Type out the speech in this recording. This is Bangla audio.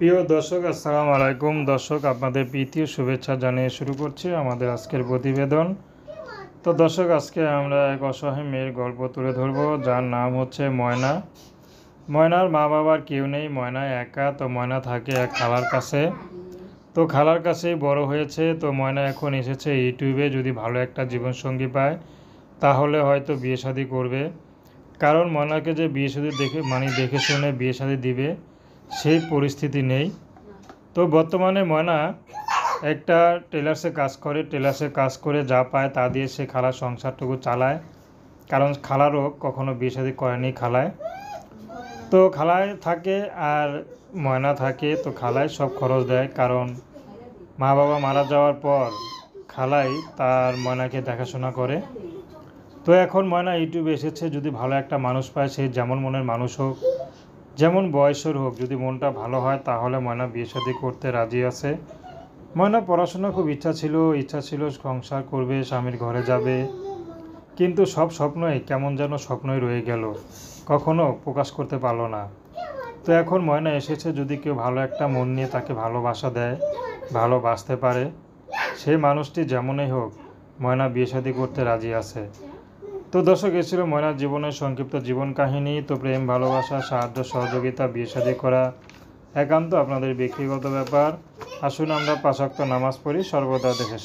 প্রিয় দর্শক, আসসালামু আলাইকুম। দর্শক, আপনাদের প্রীতি ও শুভেচ্ছা জানিয়ে শুরু করছি আমাদের আজকের প্রতিবেদন। তো দর্শক, আজকে আমরা এক অসহায় মেয়ের গল্প তুলে ধরব, যার নাম হচ্ছে ময়না। ময়নার মা বাবার কেউ নেই, ময়না একা। তো ময়না থাকে এক খালার কাছে। তো খালার কাছেই বড় হয়েছে। তো ময়না এখন এসেছে ইউটিউবে, যদি ভালো একটা জীবনসঙ্গী পায় তাহলে হয়তো বিয়ে শাদী করবে। কারণ ময়নাকে যে বিয়ে শাদী দেখে শুনে বিয়ে শাদী দিবে সেই পরিস্থিতি নেই। তো বর্তমানে ময়না একটা টেলার্সে কাজ করে যা পায় তা দিয়ে সে খালার সংসারটুকু চালায়। কারণ খালারও কখনো বিয়ে শাদী করেনি খালায়। তো খালায় থাকে আর ময়না থাকে। তো খালায় সব খরচ দেয়, কারণ মা বাবা মারা যাওয়ার পর খালাই তার ময়নাকে দেখাশোনা করে। তো এখন ময়না ইউটিউবে এসেছে, যদি ভালো একটা মানুষ পায়, সে যেমন মনের মানুষ হোক, যেমন বয়সের হোক, যদি মনটা ভালো হয় তাহলে ময়না বিয়ে শাদী করতে রাজি আছে। ময়না পড়াশোনার খুব ইচ্ছা ছিল সংসার করবে, স্বামীর ঘরে যাবে, কিন্তু সব স্বপ্নই কেমন যেন স্বপ্নই রয়ে গেল, কখনো প্রকাশ করতে পারলো না। তো এখন ময়না এসেছে, যদি কেউ ভালো একটা মন নিয়ে তাকে ভালোবাসা দেয়, ভালোবাসতে পারে, সেই মানুষটি যেমনই হোক, ময়না বিয়ে শাদী করতে রাজি আছে। তো দর্শক, এ ছিল ময়নার জীবনের সংক্ষিপ্ত জীবন কাহিনী। তো প্রেম, ভালোবাসা, সাহায্য, সহযোগিতা, বিয়ে শাদী করা একান্ত আপনাদের ব্যক্তিগত ব্যাপার। আসুন আমরা 5 ওয়াক্ত নামাজ পড়ি সর্বদা দেশে।